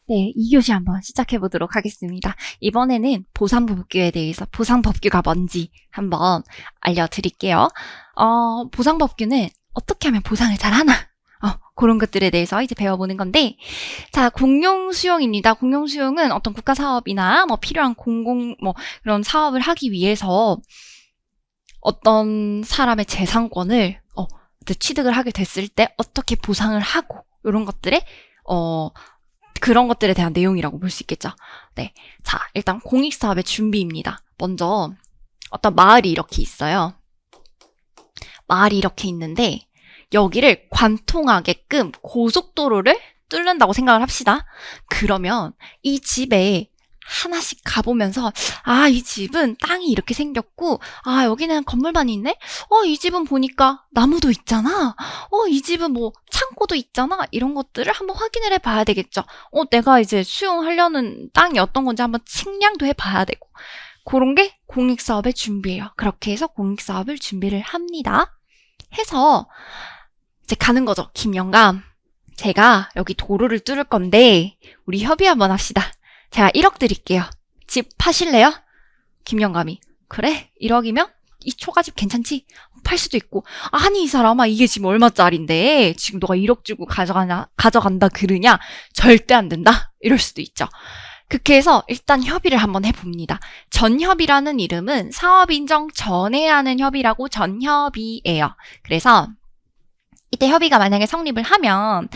네, 2교시 한번 시작해 보도록 하겠습니다. 이번에는 보상법규에 대해서 보상법규가 뭔지 한번 알려드릴게요. 보상법규는 어떻게 하면 보상을 잘하나? 그런 것들에 대해서 이제 배워보는 건데, 자, 공용수용입니다. 공용수용은 어떤 국가사업이나 필요한 그런 사업을 하기 위해서 어떤 사람의 재산권을 취득을 하게 됐을 때 어떻게 보상을 하고, 이런 것들에 그런 것들에 대한 내용이라고 볼 수 있겠죠. 네. 자, 일단 공익사업의 준비입니다. 먼저 어떤 마을이 이렇게 있어요. 마을이 이렇게 있는데 여기를 관통하게끔 고속도로를 뚫는다고 생각을 합시다. 그러면 이 집에 하나씩 가보면서 이 집은 땅이 이렇게 생겼고 여기는 건물만 있네? 이 집은 보니까 나무도 있잖아. 이 집은 창고도 있잖아. 이런 것들을 한번 확인을 해봐야 되겠죠. 내가 이제 수용하려는 땅이 어떤 건지 한번 측량도 해봐야 되고, 그런 게 공익사업의 준비예요. 그렇게 해서 공익사업을 준비를 합니다. 해서 이제 가는 거죠. 김영감, 제가 여기 도로를 뚫을 건데 우리 협의 한번 합시다. 제가 1억 드릴게요. 집 파실래요? 김영감이, 그래? 1억이면 이 초가집 괜찮지? 팔 수도 있고. 아니, 이 사람아, 이게 지금 얼마짜린데 지금 너가 1억 주고 가져간다 그러냐? 절대 안 된다. 이럴 수도 있죠. 그렇게 해서 일단 협의를 한번 해봅니다. 전협의라는 이름은 사업 인정 전에 하는 협의라고 전협의예요. 그래서 이때 협의가 만약에 성립을 하면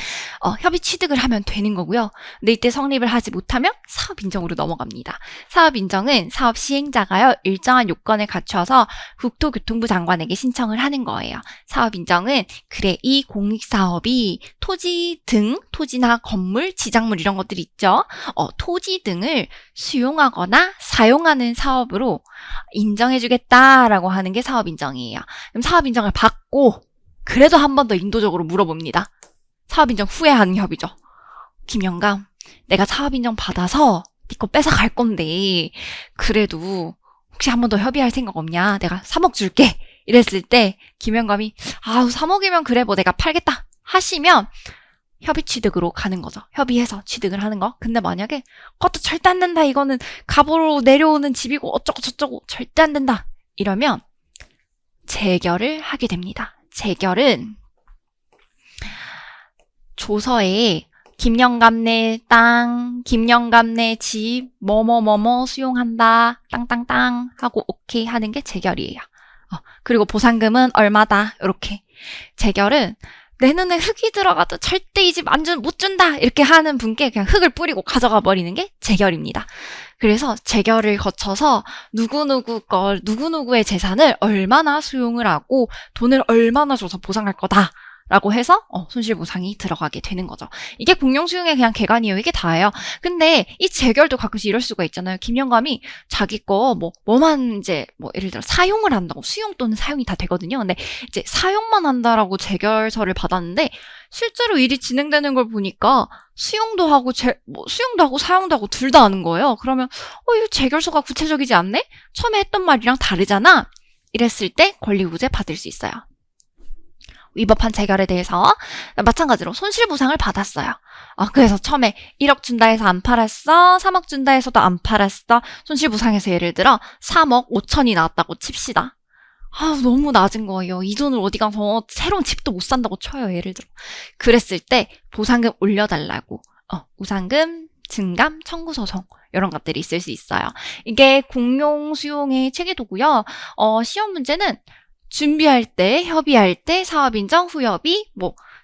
협의 취득을 하면 되는 거고요. 근데 이때 성립을 하지 못하면 사업 인정으로 넘어갑니다. 사업 인정은 사업 시행자가요, 일정한 요건을 갖춰서 국토교통부 장관에게 신청을 하는 거예요. 사업 인정은 그래, 이 공익사업이 토지나 건물, 지작물 이런 것들이 있죠. 토지 등을 수용하거나 사용하는 사업으로 인정해주겠다라고 하는 게 사업 인정이에요. 그럼 사업 인정을 받고 그래도 한 번 더 인도적으로 물어봅니다. 사업인정 후에 하는 협의죠. 김영감, 내가 사업인정 받아서 네 거 뺏어갈 건데 그래도 혹시 한 번 더 협의할 생각 없냐? 내가 3억 줄게. 이랬을 때 김영감이 3억이면 그래 내가 팔겠다 하시면 협의 취득으로 가는 거죠. 협의해서 취득을 하는 거. 근데 만약에 그것도 절대 안 된다. 이거는 갑으로 내려오는 집이고 어쩌고 저쩌고 절대 안 된다. 이러면 재결을 하게 됩니다. 재결은 조서에 김영감 내 땅, 김영감 내 집, 뭐뭐뭐뭐 수용한다, 땅땅땅 하고 오케이 하는 게 재결이에요. 그리고 보상금은 얼마다, 이렇게. 재결은 내 눈에 흙이 들어가도 절대 이 집 못 준다 이렇게 하는 분께 그냥 흙을 뿌리고 가져가 버리는 게 재결입니다. 그래서 재결을 거쳐서 누구누구의 재산을 얼마나 수용을 하고 돈을 얼마나 줘서 보상할 거다라고 해서 손실보상이 들어가게 되는 거죠. 이게 공용수용의 그냥 개관이에요. 이게 다예요. 근데 이 재결도 가끔씩 이럴 수가 있잖아요. 김영감이 자기 거 뭐만 이제 예를 들어 사용을 한다고, 수용 또는 사용이 다 되거든요. 근데 이제 사용만 한다라고 재결서를 받았는데 실제로 일이 진행되는 걸 보니까 수용도 하고 사용도 하고 둘 다 하는 거예요. 그러면 이 재결서가 구체적이지 않네? 처음에 했던 말이랑 다르잖아? 이랬을 때 권리구제 받을 수 있어요. 위법한 재결에 대해서 마찬가지로 손실보상을 받았어요. 그래서 처음에 1억 준다 해서 안 팔았어. 3억 준다 해서도 안 팔았어. 손실보상에서 예를 들어 3억 5천이 나왔다고 칩시다. 너무 낮은 거예요. 이 돈을 어디 가서 새로운 집도 못 산다고 쳐요. 예를 들어. 그랬을 때 보상금 올려달라고 우상금, 증감, 청구소송 이런 것들이 있을 수 있어요. 이게 공용수용의 체계도고요. 시험 문제는 준비할 때, 협의할 때, 사업인정, 후협의,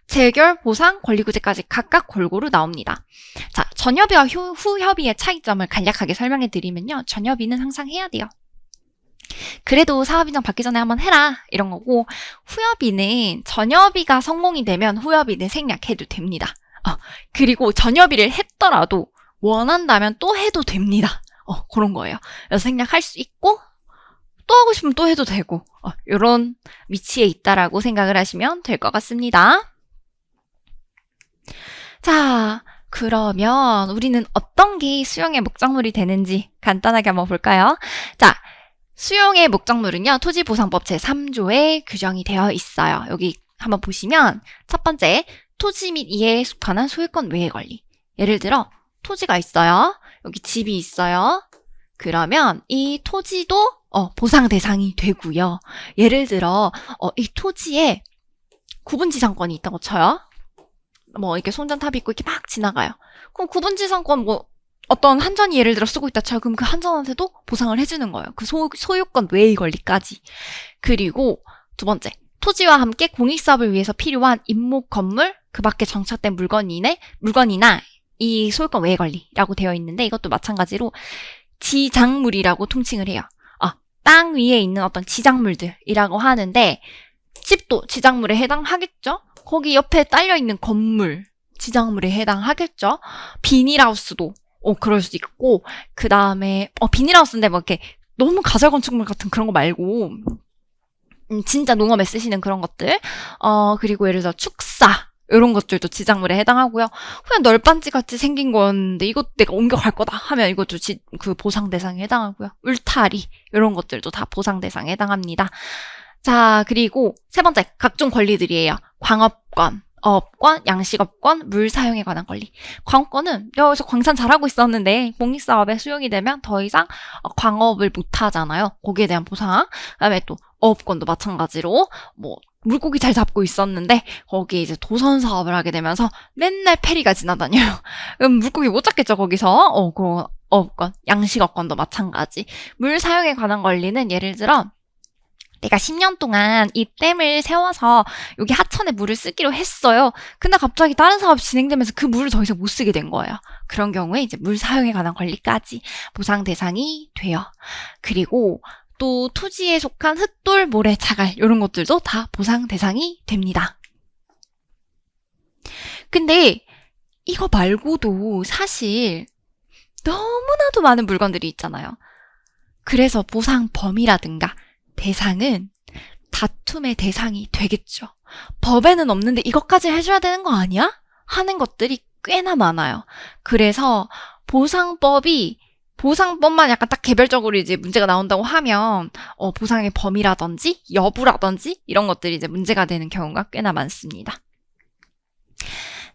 재결, 보상, 권리구제까지 각각 골고루 나옵니다. 자, 전협의와 후협의의 차이점을 간략하게 설명해 드리면요. 전협의는 항상 해야 돼요. 그래도 사업인정 받기 전에 한번 해라 이런 거고, 후협의는 전협의가 성공이 되면 후협의는 생략해도 됩니다. 그리고 전협의를 했더라도 원한다면 또 해도 됩니다. 그런 거예요. 그래서 생략할 수 있고 또 하고 싶으면 또 해도 되고 이런 위치에 있다라고 생각을 하시면 될 것 같습니다. 자, 그러면 우리는 어떤 게 수용의 목적물이 되는지 간단하게 한번 볼까요? 자, 수용의 목적물은요, 토지보상법 제3조에 규정이 되어 있어요. 여기 한번 보시면 첫 번째, 토지 및 이에 속하는 소유권 외의 권리. 예를 들어 토지가 있어요. 여기 집이 있어요. 그러면 이 토지도 보상 대상이 되고요. 예를 들어 이 토지에 구분지상권이 있다고 쳐요. 뭐 이렇게 송전탑이 있고 이렇게 막 지나가요. 그럼 구분지상권 뭐 어떤 한전이 예를 들어 쓰고 있다 쳐요. 그럼 그 한전한테도 보상을 해주는 거예요. 그 소유권 외의 권리까지. 그리고 두 번째, 토지와 함께 공익사업을 위해서 필요한 임목 건물, 그 밖에 정착된 물건이나 이 소유권 외의 권리라고 되어 있는데 이것도 마찬가지로 지작물이라고 통칭을 해요. 땅 위에 있는 어떤 지작물들이라고 하는데 집도 지작물에 해당하겠죠? 거기 옆에 딸려있는 건물, 지작물에 해당하겠죠? 비닐하우스도 그럴 수도 있고, 그 다음에 비닐하우스인데 뭐 이렇게 너무 가설건축물 같은 그런 거 말고 진짜 농업에 쓰시는 그런 것들, 그리고 예를 들어 축사 이런 것들도 지작물에 해당하고요. 그냥 널빤지 같이 생긴 건데 이것 내가 옮겨갈 거다 하면 이것도 그 보상 대상에 해당하고요. 울타리 이런 것들도 다 보상 대상에 해당합니다. 자, 그리고 세 번째, 각종 권리들이에요. 광업권, 어업권, 양식업권, 물 사용에 관한 권리. 광업권은 여기서 광산 잘하고 있었는데 공익사업에 수용이 되면 더 이상 광업을 못 하잖아요. 거기에 대한 보상. 그다음에 또 어업권도 마찬가지로 뭐 물고기 잘 잡고 있었는데 거기에 이제 도선 사업을 하게 되면서 맨날 페리가 지나다녀요. 그럼 물고기 못 잡겠죠, 거기서. 그 어업권, 양식업권도 마찬가지. 물 사용에 관한 권리는 예를 들어 내가 10년 동안 이 댐을 세워서 여기 하천에 물을 쓰기로 했어요. 근데 갑자기 다른 사업이 진행되면서 그 물을 더 이상 못 쓰게 된 거예요. 그런 경우에 이제 물 사용에 관한 권리까지 보상 대상이 돼요. 그리고 또 토지에 속한 흙돌, 모래, 자갈 이런 것들도 다 보상 대상이 됩니다. 근데 이거 말고도 사실 너무나도 많은 물건들이 있잖아요. 그래서 보상 범위라든가 대상은 다툼의 대상이 되겠죠. 법에는 없는데 이것까지 해줘야 되는 거 아니야? 하는 것들이 꽤나 많아요. 그래서 보상법만 약간 딱 개별적으로 이제 문제가 나온다고 하면 보상의 범위라든지 여부라든지 이런 것들이 이제 문제가 되는 경우가 꽤나 많습니다.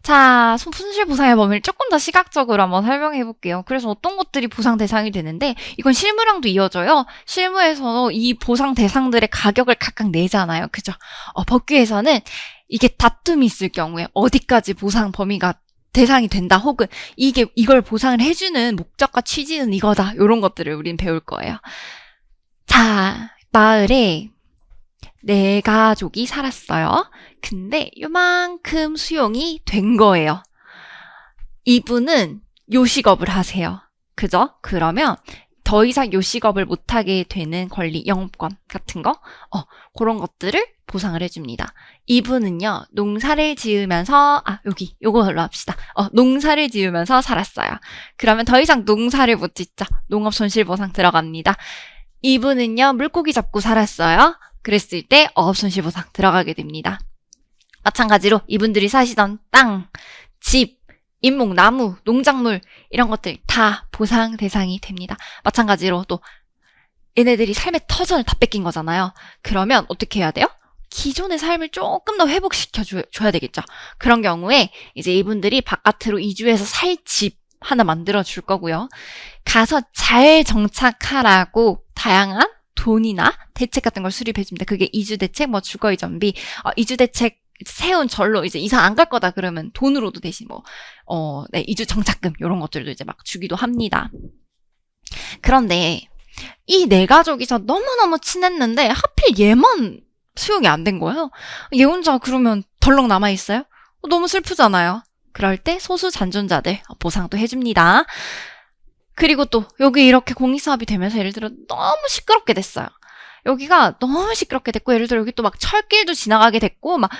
자, 손실보상의 범위를 조금 더 시각적으로 한번 설명해 볼게요. 그래서 어떤 것들이 보상 대상이 되는데 이건 실무랑도 이어져요. 실무에서 이 보상 대상들의 가격을 각각 내잖아요. 그죠? 법규에서는 이게 다툼이 있을 경우에 어디까지 보상 범위가 대상이 된다 혹은 이걸 보상을 해주는 목적과 취지는 이거다. 이런 것들을 우린 배울 거예요. 자, 마을에 4가족이 살았어요. 근데 요만큼 수용이 된 거예요. 이분은 요식업을 하세요. 그죠? 그러면 더 이상 요식업을 못하게 되는 권리, 영업권 같은 거, 그런 것들을 보상을 해줍니다. 이분은요, 농사를 지으면서, 요걸로 합시다. 농사를 지으면서 살았어요. 그러면 더 이상 농사를 못 짓죠. 농업손실보상 들어갑니다. 이분은요, 물고기 잡고 살았어요. 그랬을 때 어업손실보상 들어가게 됩니다. 마찬가지로 이분들이 사시던 땅, 집, 인목, 나무, 농작물 이런 것들 다 보상 대상이 됩니다. 마찬가지로 또 얘네들이 삶의 터전을 다 뺏긴 거잖아요. 그러면 어떻게 해야 돼요? 기존의 삶을 조금 더 회복시켜줘야 되겠죠. 그런 경우에 이제 이분들이 바깥으로 이주해서 살 집 하나 만들어줄 거고요. 가서 잘 정착하라고 다양한 돈이나 대책 같은 걸 수립해줍니다. 그게 이주대책, 주거의 전비, 이주대책 세운 절로 이제 이사 안 갈 거다 그러면 돈으로도 대신 이주 정착금 이런 것들도 이제 막 주기도 합니다. 그런데 이 4가족이서 너무너무 친했는데 하필 얘만 수용이 안 된 거예요. 얘 혼자 그러면 덜렁 남아있어요? 너무 슬프잖아요. 그럴 때 소수 잔존자들 보상도 해줍니다. 그리고 또 여기 이렇게 공익사업이 되면서 예를 들어 너무 시끄럽게 됐어요. 여기가 너무 시끄럽게 됐고 예를 들어 여기 또 막 철길도 지나가게 됐고 막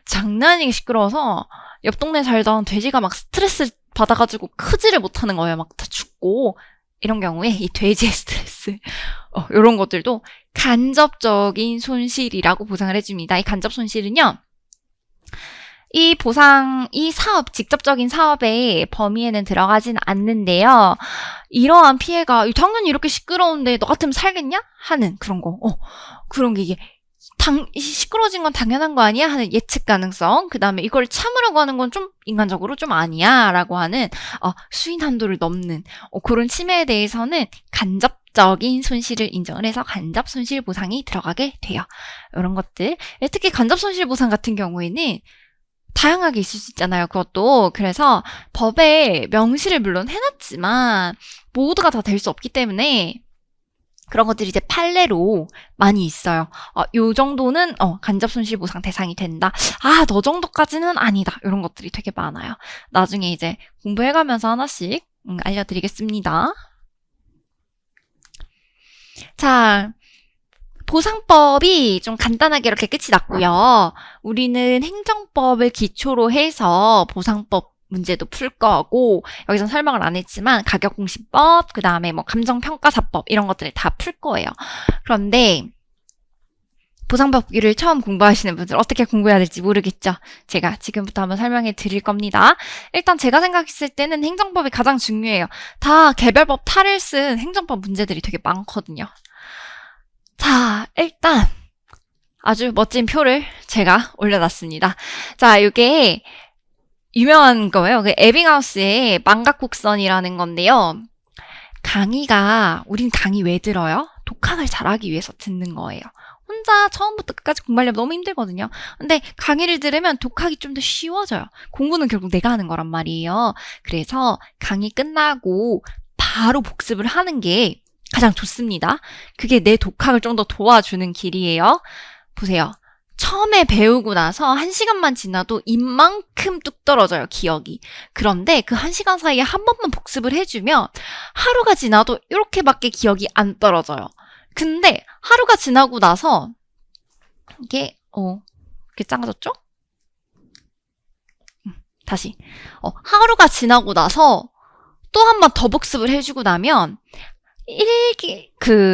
장난 아니게 시끄러워서 옆 동네 살던 돼지가 막 스트레스 받아가지고 크지를 못하는 거예요. 막 다 죽고 이런 경우에 이 돼지의 스트레스 이런 것들도 간접적인 손실이라고 보상을 해줍니다. 이 간접 손실은요. 이 사업, 직접적인 사업의 범위에는 들어가진 않는데요. 이러한 피해가 당연히 이렇게 시끄러운데 너 같으면 살겠냐? 하는 그런 거. 그런 게 이게 시끄러워진 건 당연한 거 아니야? 하는 예측 가능성. 그 다음에 이걸 참으라고 하는 건 좀 인간적으로 좀 아니야? 라고 하는, 수인 한도를 넘는, 그런 침해에 대해서는 간접적인 손실을 인정을 해서 간접 손실 보상이 들어가게 돼요. 이런 것들. 특히 간접 손실 보상 같은 경우에는 다양하게 있을 수 있잖아요. 그것도. 그래서 법에 명시를 물론 해놨지만 모두가 다 될 수 없기 때문에 그런 것들이 이제 판례로 많이 있어요. 요 정도는 간접 손실 보상 대상이 된다. 너 정도까지는 아니다. 이런 것들이 되게 많아요. 나중에 이제 공부해가면서 하나씩 알려드리겠습니다. 자, 보상법이 좀 간단하게 이렇게 끝이 났고요. 우리는 행정법을 기초로 해서 보상법 문제도 풀 거고, 여기서 설명을 안 했지만 가격공시법, 그 다음에 뭐 감정평가사법 이런 것들을 다 풀 거예요. 그런데 보상법규를 처음 공부하시는 분들 어떻게 공부해야 될지 모르겠죠? 제가 지금부터 한번 설명해 드릴 겁니다. 일단 제가 생각했을 때는 행정법이 가장 중요해요. 다 개별법 탈을 쓴 행정법 문제들이 되게 많거든요. 자, 일단 아주 멋진 표를 제가 올려놨습니다. 자, 이게 유명한 거예요. 그 에빙하우스의 망각곡선이라는 건데요. 우린 강의 왜 들어요? 독학을 잘하기 위해서 듣는 거예요. 혼자 처음부터 끝까지 공부하려면 너무 힘들거든요. 근데 강의를 들으면 독학이 좀 더 쉬워져요. 공부는 결국 내가 하는 거란 말이에요. 그래서 강의 끝나고 바로 복습을 하는 게 가장 좋습니다. 그게 내 독학을 좀 더 도와주는 길이에요. 보세요. 처음에 배우고 나서 1시간만 지나도 입만큼 뚝 떨어져요, 기억이. 그런데 그 1시간 사이에 한 번만 복습을 해주면 하루가 지나도 이렇게밖에 기억이 안 떨어져요. 근데 하루가 지나고 나서 이게 이렇게 작아졌죠? 다시. 하루가 지나고 나서 또 한 번 더 복습을 해주고 나면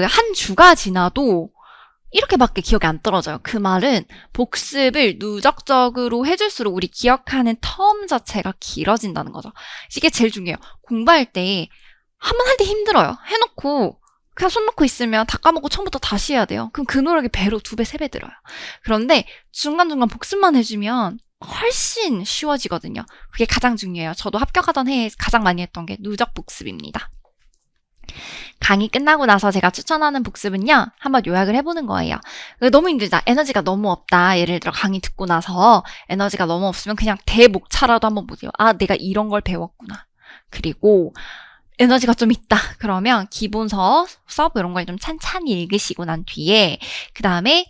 한 주가 지나도 이렇게밖에 기억이 안 떨어져요. 그 말은 복습을 누적적으로 해줄수록 우리 기억하는 텀 자체가 길어진다는 거죠. 이게 제일 중요해요. 공부할 때 한 번 할 때 힘들어요. 해놓고 그냥 손 놓고 있으면 다 까먹고 처음부터 다시 해야 돼요. 그럼 그 노력이 배로 2배, 3배 들어요. 그런데 중간중간 복습만 해주면 훨씬 쉬워지거든요. 그게 가장 중요해요. 저도 합격하던 해에 가장 많이 했던 게 누적 복습입니다. 강의 끝나고 나서 제가 추천하는 복습은요, 한번 요약을 해보는 거예요. 너무 힘들다. 에너지가 너무 없다. 예를 들어 강의 듣고 나서 에너지가 너무 없으면 그냥 대목차라도 한번 보세요. 내가 이런 걸 배웠구나. 그리고 에너지가 좀 있다. 그러면 기본서, 수업 이런 걸 좀 찬찬히 읽으시고 난 뒤에 그 다음에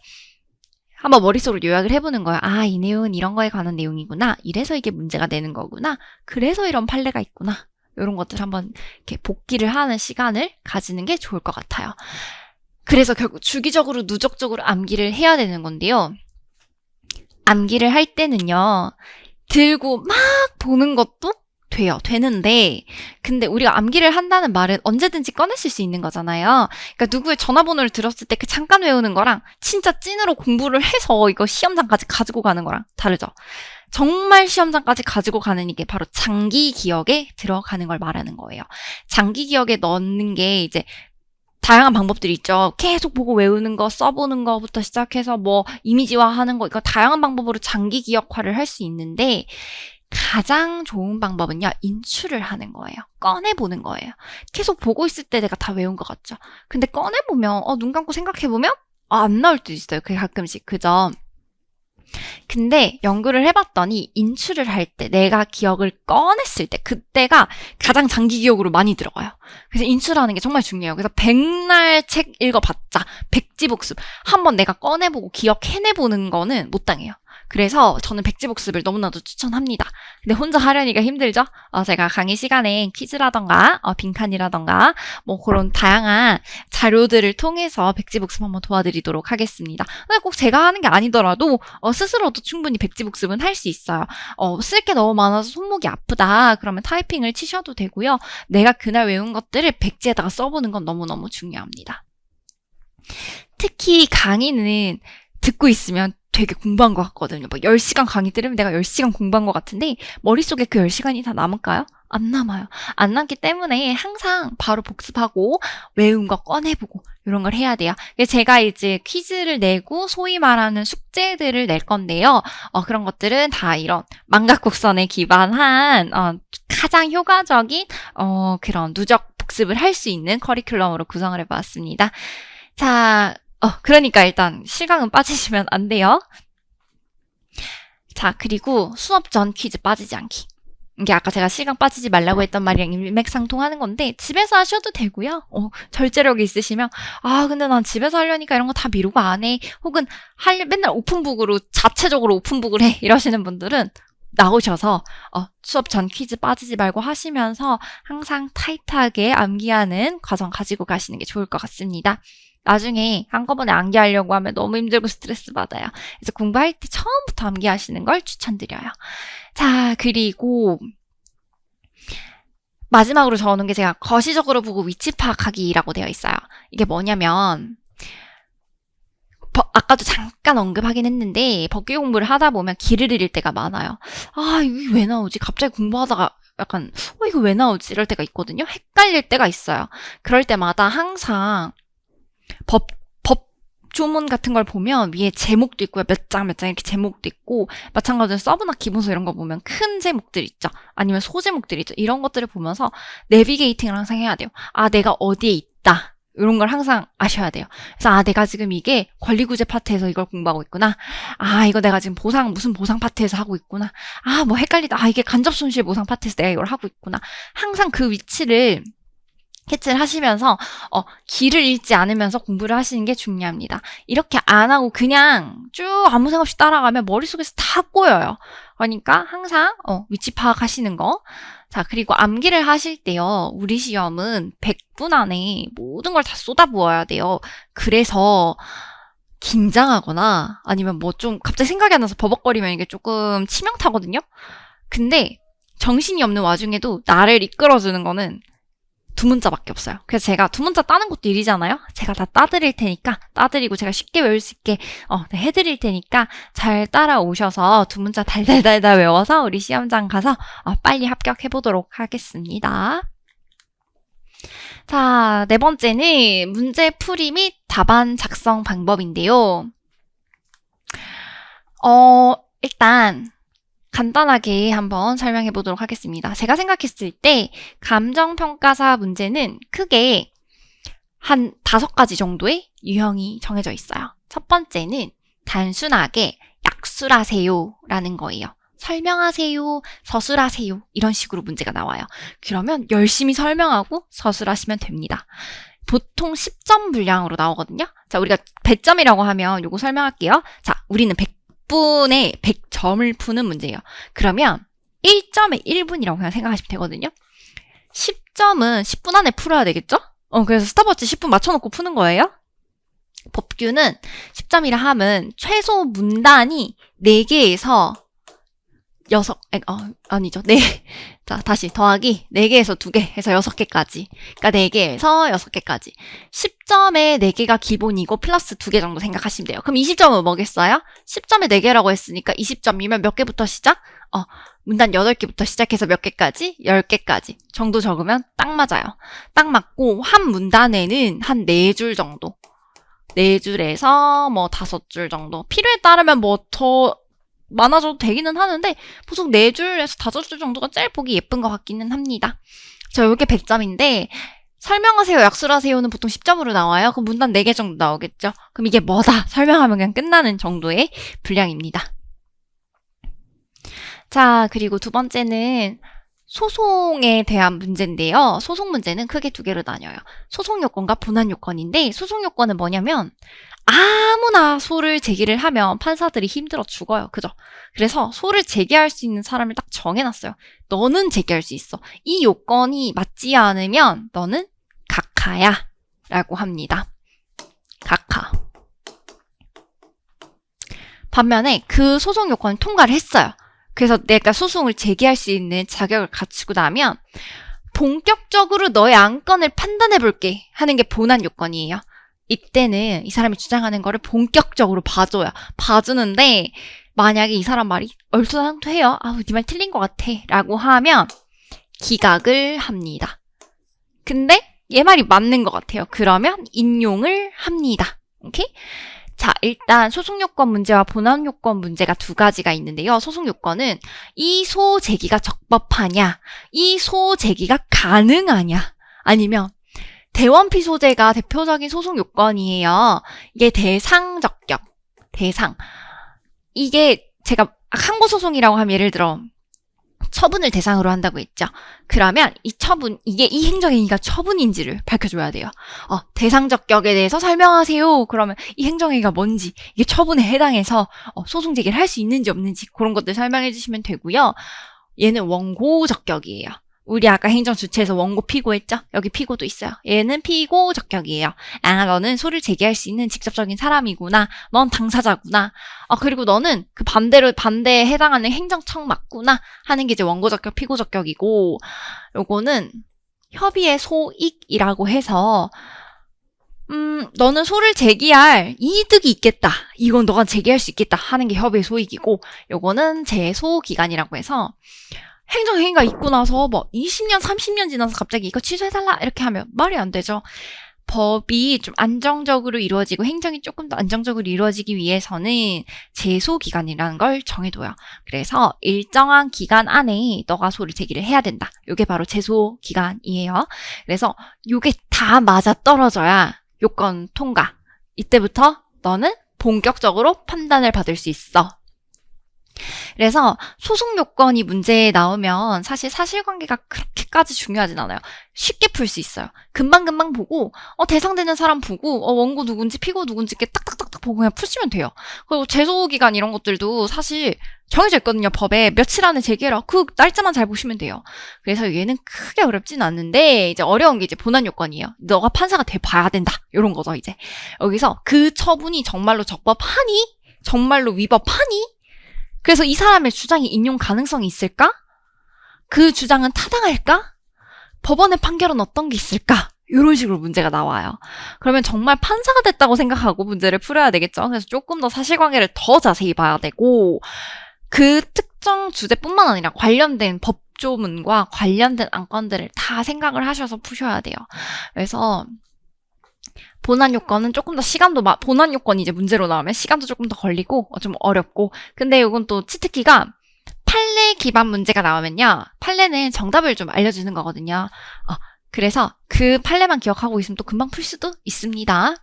한번 머릿속으로 요약을 해보는 거예요. 이 내용은 이런 거에 관한 내용이구나. 이래서 이게 문제가 되는 거구나. 그래서 이런 판례가 있구나. 이런 것들 한번 이렇게 복기를 하는 시간을 가지는 게 좋을 것 같아요. 그래서 결국 주기적으로 누적적으로 암기를 해야 되는 건데요. 암기를 할 때는요, 들고 막 보는 것도 되는데, 근데 우리가 암기를 한다는 말은 언제든지 꺼내실 수 있는 거잖아요. 그러니까 누구의 전화번호를 들었을 때 그 잠깐 외우는 거랑 진짜 찐으로 공부를 해서 이거 시험장까지 가지고 가는 거랑 다르죠. 정말 시험장까지 가지고 가는 이게 바로 장기 기억에 들어가는 걸 말하는 거예요. 장기 기억에 넣는 게 이제 다양한 방법들이 있죠. 계속 보고 외우는 거, 써보는 거부터 시작해서 뭐 이미지화하는 거, 이거 다양한 방법으로 장기 기억화를 할 수 있는데 가장 좋은 방법은요, 인출을 하는 거예요. 꺼내보는 거예요. 계속 보고 있을 때 내가 다 외운 것 같죠. 근데 꺼내보면 눈 감고 생각해보면 안 나올 때도 있어요. 그게 가끔씩. 그죠? 근데 연구를 해봤더니 인출을 할 때, 내가 기억을 꺼냈을 때, 그때가 가장 장기 기억으로 많이 들어가요. 그래서 인출하는 게 정말 중요해요. 그래서 100날 책 읽어봤자, 백지복습 한번 내가 꺼내보고 기억해내보는 거는 못 당해요. 그래서 저는 백지복습을 너무나도 추천합니다. 근데 혼자 하려니까 힘들죠? 제가 강의 시간에 퀴즈라던가 빈칸이라던가 뭐 그런 다양한 자료들을 통해서 백지복습 한번 도와드리도록 하겠습니다. 근데 꼭 제가 하는 게 아니더라도 스스로도 충분히 백지복습은 할 수 있어요. 쓸 게 너무 많아서 손목이 아프다. 그러면 타이핑을 치셔도 되고요. 내가 그날 외운 것들을 백지에다가 써보는 건 너무너무 중요합니다. 특히 강의는 듣고 있으면 되게 공부한 것 같거든요. 10시간 강의 들으면 내가 10시간 공부한 것 같은데 머릿속에 그 10시간이 다 남을까요? 안 남아요. 안 남기 때문에 항상 바로 복습하고 외운 거 꺼내보고 이런 걸 해야 돼요. 제가 이제 퀴즈를 내고 소위 말하는 숙제들을 낼 건데요. 그런 것들은 다 이런 망각곡선에 기반한 가장 효과적인 그런 누적 복습을 할 수 있는 커리큘럼으로 구성을 해봤습니다. 자, 그러니까 일단 실강은 빠지시면 안 돼요. 자, 그리고 수업 전 퀴즈 빠지지 않기. 이게 아까 제가 실강 빠지지 말라고 했던 말이랑 일맥상통하는 건데 집에서 하셔도 되고요. 절제력이 있으시면 근데 난 집에서 하려니까 이런 거 다 미루고 안 해. 혹은 맨날 오픈북으로 자체적으로 오픈북을 해. 이러시는 분들은 나오셔서 수업 전 퀴즈 빠지지 말고 하시면서 항상 타이트하게 암기하는 과정 가지고 가시는 게 좋을 것 같습니다. 나중에 한꺼번에 암기하려고 하면 너무 힘들고 스트레스 받아요. 그래서 공부할 때 처음부터 암기하시는 걸 추천드려요. 자, 그리고 마지막으로 적어놓은 게 제가 거시적으로 보고 위치 파악하기라고 되어 있어요. 이게 뭐냐면 아까도 잠깐 언급하긴 했는데 법규 공부를 하다 보면 길을 잃을 때가 많아요. 이게 왜 나오지? 갑자기 공부하다가 약간 이거 왜 나오지? 이럴 때가 있거든요. 헷갈릴 때가 있어요. 그럴 때마다 항상 법 조문 같은 걸 보면 위에 제목도 있고요. 몇 장 이렇게 제목도 있고 마찬가지로 서브나 기본서 이런 거 보면 큰 제목들 있죠. 아니면 소제목들 있죠. 이런 것들을 보면서 내비게이팅을 항상 해야 돼요. 내가 어디에 있다. 이런 걸 항상 아셔야 돼요. 그래서 내가 지금 이게 권리구제 파트에서 이걸 공부하고 있구나. 이거 내가 지금 무슨 보상 파트에서 하고 있구나. 뭐 헷갈리다. 이게 간접손실 보상 파트에서 내가 이걸 하고 있구나. 항상 그 위치를 캐치를 하시면서 길을 잃지 않으면서 공부를 하시는 게 중요합니다. 이렇게 안 하고 그냥 쭉 아무 생각 없이 따라가면 머릿속에서 다 꼬여요. 그러니까 항상 위치 파악하시는 거. 자, 그리고 암기를 하실 때요. 우리 시험은 100분 안에 모든 걸 다 쏟아부어야 돼요. 그래서 긴장하거나 아니면 좀 갑자기 생각이 안 나서 버벅거리면 이게 조금 치명타거든요. 근데 정신이 없는 와중에도 나를 이끌어주는 거는 두 문자밖에 없어요. 그래서 제가 두 문자 따는 것도 일이잖아요. 제가 다 따드릴 테니까 따드리고 제가 쉽게 외울 수 있게 해드릴 테니까 잘 따라오셔서 두 문자 달달달달 외워서 우리 시험장 가서 빨리 합격해보도록 하겠습니다. 자, 네 번째는 문제 풀이 및 답안 작성 방법인데요. 일단 간단하게 한번 설명해 보도록 하겠습니다. 제가 생각했을 때 감정평가사 문제는 크게 한 5가지 정도의 유형이 정해져 있어요. 첫 번째는 단순하게 약술하세요 라는 거예요. 설명하세요, 서술하세요 이런 식으로 문제가 나와요. 그러면 열심히 설명하고 서술하시면 됩니다. 보통 10점 분량으로 나오거든요. 자, 우리가 100점이라고 하면 요거 설명할게요. 자, 우리는 100분에 100점을 푸는 문제예요. 그러면 1점에 1분이라고 그냥 생각하시면 되거든요. 10점은 10분 안에 풀어야 되겠죠? 그래서 스탑워치 10분 맞춰놓고 푸는 거예요. 법규는 10점이라 함은 최소 문단이 4개에서 6, 아니죠. 자, 다시 더하기 4개에서 2개 해서 6개까지. 그러니까 4개에서 6개까지. 10점에 4개가 기본이고 플러스 2개 정도 생각하시면 돼요. 그럼 20점은 뭐겠어요? 10점에 4개라고 했으니까 20점이면 몇 개부터 시작? 문단 8개부터 시작해서 몇 개까지? 10개까지 정도 적으면 딱 맞아요. 딱 맞고 한 문단에는 한 4줄 정도. 4줄에서 5줄 정도. 필요에 따르면 더 많아져도 되기는 하는데 보통 4줄에서 5줄 정도가 제일 보기 예쁜 것 같기는 합니다. 이게 100점인데 설명하세요, 약술하세요는 보통 10점으로 나와요. 그럼 문단 4개 정도 나오겠죠. 그럼 이게 뭐다? 설명하면 그냥 끝나는 정도의 분량입니다. 자, 그리고 두 번째는 소송에 대한 문제인데요. 소송 문제는 크게 2개로 나뉘어요. 소송 요건과 본안 요건인데 소송 요건은 뭐냐면 아무나 소를 제기를 하면 판사들이 힘들어 죽어요. 그죠? 그래서 소를 제기할 수 있는 사람을 딱 정해놨어요. 너는 제기할 수 있어. 이 요건이 맞지 않으면 너는 각하야 라고 합니다. 각하. 반면에 그 소송 요건을 통과를 했어요. 그래서 내가 소송을 제기할 수 있는 자격을 갖추고 나면 본격적으로 너의 안건을 판단해볼게 하는 게 본안 요건이에요. 이때는 이 사람이 주장하는 거를 본격적으로 봐줘요. 봐주는데 만약에 이 사람 말이 얼토당토해요. 네 말 틀린 것 같아 라고 하면 기각을 합니다. 근데 얘 말이 맞는 것 같아요. 그러면 인용을 합니다. 오케이? 자, 일단 소송요건 문제와 본안요건 문제가 두 가지가 있는데요. 소송요건은 이 소제기가 적법하냐, 이 소제기가 가능하냐, 아니면 대원피 소재가 대표적인 소송요건이에요. 이게 대상적격, 대상. 이게 제가 항고소송이라고 하면 예를 들어 처분을 대상으로 한다고 했죠. 그러면 이 처분, 이 행정행위가 처분인지를 밝혀줘야 돼요. 대상적격에 대해서 설명하세요. 그러면 이 행정행위가 뭔지, 이게 처분에 해당해서 소송 제기를 할 수 있는지 없는지 그런 것들 설명해 주시면 되고요. 얘는 원고적격이에요. 우리 아까 행정주체에서 원고 피고 했죠? 여기 피고도 있어요. 얘는 피고 적격이에요. 아, 너는 소를 제기할 수 있는 직접적인 사람이구나. 넌 당사자구나. 그리고 너는 그 반대에 해당하는 행정청 맞구나. 하는 게 이제 원고 적격, 피고 적격이고, 요거는 협의의 소익이라고 해서, 너는 소를 제기할 이득이 있겠다. 이건 너가 제기할 수 있겠다. 하는 게 협의의 소익이고, 요거는 제소기간이라고 해서, 행정행위가 있고 나서 20년, 30년 지나서 갑자기 이거 취소해달라 이렇게 하면 말이 안 되죠. 법이 좀 안정적으로 이루어지고 행정이 조금 더 안정적으로 이루어지기 위해서는 제소기간이라는 걸 정해둬요. 그래서 일정한 기간 안에 너가 소를 제기를 해야 된다. 이게 바로 제소기간이에요. 그래서 이게 다 맞아떨어져야 요건 통과. 이때부터 너는 본격적으로 판단을 받을 수 있어. 그래서 소송 요건이 문제에 나오면 사실 사실관계가 그렇게까지 중요하진 않아요. 쉽게 풀 수 있어요. 금방금방 보고 대상되는 사람 보고 원고 누군지 피고 누군지 이렇게 딱딱딱딱 보고 그냥 푸시면 돼요. 그리고 제소기간 이런 것들도 사실 정해져 있거든요. 법에 며칠 안에 제기해라. 그 날짜만 잘 보시면 돼요. 그래서 얘는 크게 어렵진 않는데 이제 어려운 게 이제 본안 요건이에요. 너가 판사가 돼 봐야 된다. 이런 거죠. 이제 여기서 그 처분이 정말로 적법하니? 정말로 위법하니? 그래서 이 사람의 주장이 인용 가능성이 있을까? 그 주장은 타당할까? 법원의 판결은 어떤 게 있을까? 이런 식으로 문제가 나와요. 그러면 정말 판사가 됐다고 생각하고 문제를 풀어야 되겠죠. 그래서 조금 더 사실관계를 더 자세히 봐야 되고 그 특정 주제뿐만 아니라 관련된 법조문과 관련된 안건들을 다 생각을 하셔서 푸셔야 돼요. 그래서 본안 요건은 조금 더 본안 요건이 이제 문제로 나오면 시간도 조금 더 걸리고 좀 어렵고 근데 이건 또 치트키가 판례 기반 문제가 나오면요. 판례는 정답을 좀 알려주는 거거든요. 그래서 그 판례만 기억하고 있으면 또 금방 풀 수도 있습니다.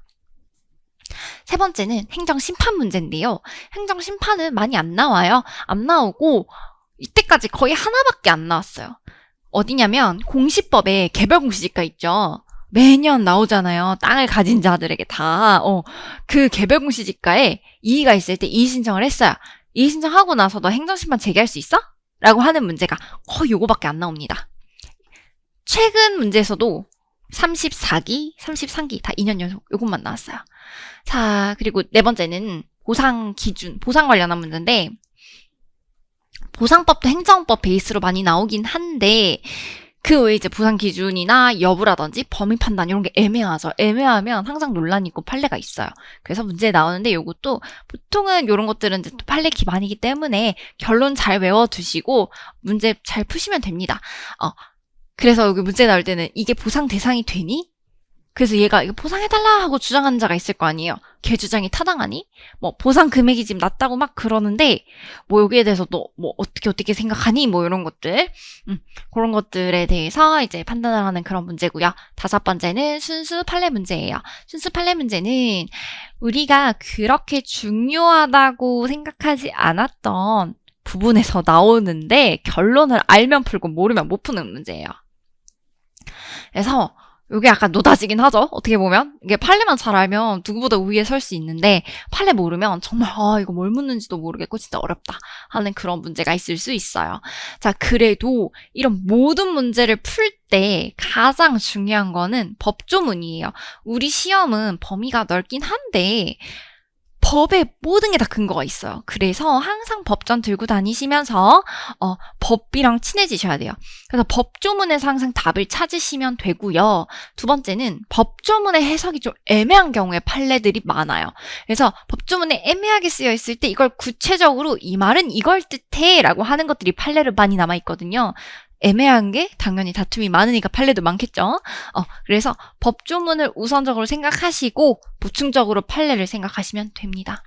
세 번째는 행정심판 문제인데요. 행정심판은 많이 안 나와요. 안 나오고 이때까지 거의 하나밖에 안 나왔어요. 어디냐면 공시법에 개별공시지가 있죠. 매년 나오잖아요. 땅을 가진 자들에게 다. 그 개별공시지가에 이의가 있을 때 이의 신청을 했어요. 이의 신청하고 나서 너 행정심판 제기할 수 있어? 라고 하는 문제가 거의 요거밖에 안 나옵니다. 최근 문제에서도 34기, 33기 다 2년 연속 요것만 나왔어요. 자, 그리고 네 번째는 보상 기준, 보상 관련한 문제인데 보상법도 행정법 베이스로 많이 나오긴 한데 그 외에 이제 보상 기준이나 여부라든지 범위 판단 이런 게 애매하죠. 애매하면 항상 논란이 있고 판례가 있어요. 그래서 문제에 나오는데 요것도 보통은 이런 것들은 이제 또 판례 기반이기 때문에 결론 잘 외워두시고 문제 잘 푸시면 됩니다. 그래서 여기 문제 나올 때는 이게 보상 대상이 되니? 그래서 얘가 이거 보상해달라 하고 주장하는 자가 있을 거 아니에요. 걔 주장이 타당하니? 보상 금액이 지금 낮다고 막 그러는데 여기에 대해서 너 어떻게 생각하니? 이런 것들 그런 것들에 대해서 이제 판단을 하는 그런 문제고요. 다섯 번째는 순수 판례 문제예요. 순수 판례 문제는 우리가 그렇게 중요하다고 생각하지 않았던 부분에서 나오는데 결론을 알면 풀고 모르면 못 푸는 문제예요. 그래서 이게 약간 노다지긴 하죠. 어떻게 보면. 이게 판례만 잘 알면 누구보다 우위에 설 수 있는데 판례 모르면 정말 이거 뭘 묻는지도 모르겠고 진짜 어렵다 하는 그런 문제가 있을 수 있어요. 자, 그래도 이런 모든 문제를 풀 때 가장 중요한 거는 법조문이에요. 우리 시험은 범위가 넓긴 한데 법에 모든 게 다 근거가 있어요. 그래서 항상 법전 들고 다니시면서 법이랑 친해지셔야 돼요. 그래서 법조문에서 항상 답을 찾으시면 되고요. 두 번째는 법조문의 해석이 좀 애매한 경우에 판례들이 많아요. 그래서 법조문에 애매하게 쓰여 있을 때 이걸 구체적으로 이 말은 이걸 뜻해 라고 하는 것들이 판례로 많이 남아있거든요. 애매한 게 당연히 다툼이 많으니까 판례도 많겠죠. 그래서 법조문을 우선적으로 생각하시고 보충적으로 판례를 생각하시면 됩니다.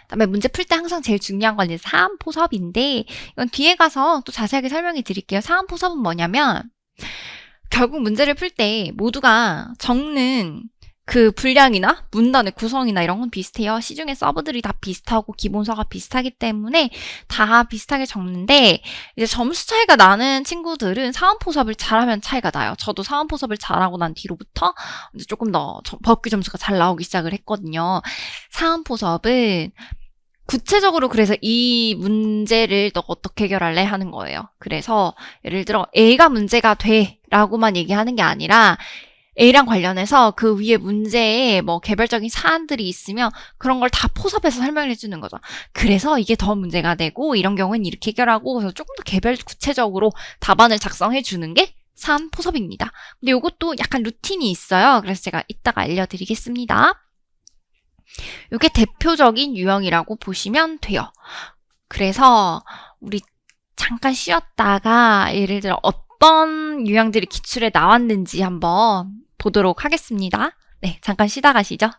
그다음에 문제 풀 때 항상 제일 중요한 건 이제 사안포섭인데 이건 뒤에 가서 또 자세하게 설명해 드릴게요. 사안포섭은 뭐냐면 결국 문제를 풀 때 모두가 적는 그 분량이나 문단의 구성이나 이런 건 비슷해요. 시중에 서브들이 다 비슷하고 기본서가 비슷하기 때문에 다 비슷하게 적는데 이제 점수 차이가 나는 친구들은 사안포섭을 잘하면 차이가 나요. 저도 사안포섭을 잘하고 난 뒤로부터 이제 조금 더 법규 점수가 잘 나오기 시작을 했거든요. 사안포섭은 구체적으로 그래서 이 문제를 너 어떻게 해결할래 하는 거예요. 그래서 예를 들어 A가 문제가 돼 라고만 얘기하는 게 아니라 A랑 관련해서 그 위에 문제에 뭐 개별적인 사안들이 있으면 그런 걸 다 포섭해서 설명을 해주는 거죠. 그래서 이게 더 문제가 되고 이런 경우는 이렇게 해결하고 그래서 조금 더 개별 구체적으로 답안을 작성해 주는 게 사안 포섭입니다. 근데 이것도 약간 루틴이 있어요. 그래서 제가 이따가 알려드리겠습니다. 이게 대표적인 유형이라고 보시면 돼요. 그래서 우리 잠깐 쉬었다가 예를 들어 어떤 유형들이 기출에 나왔는지 한번 보도록 하겠습니다. 네, 잠깐 쉬다 가시죠.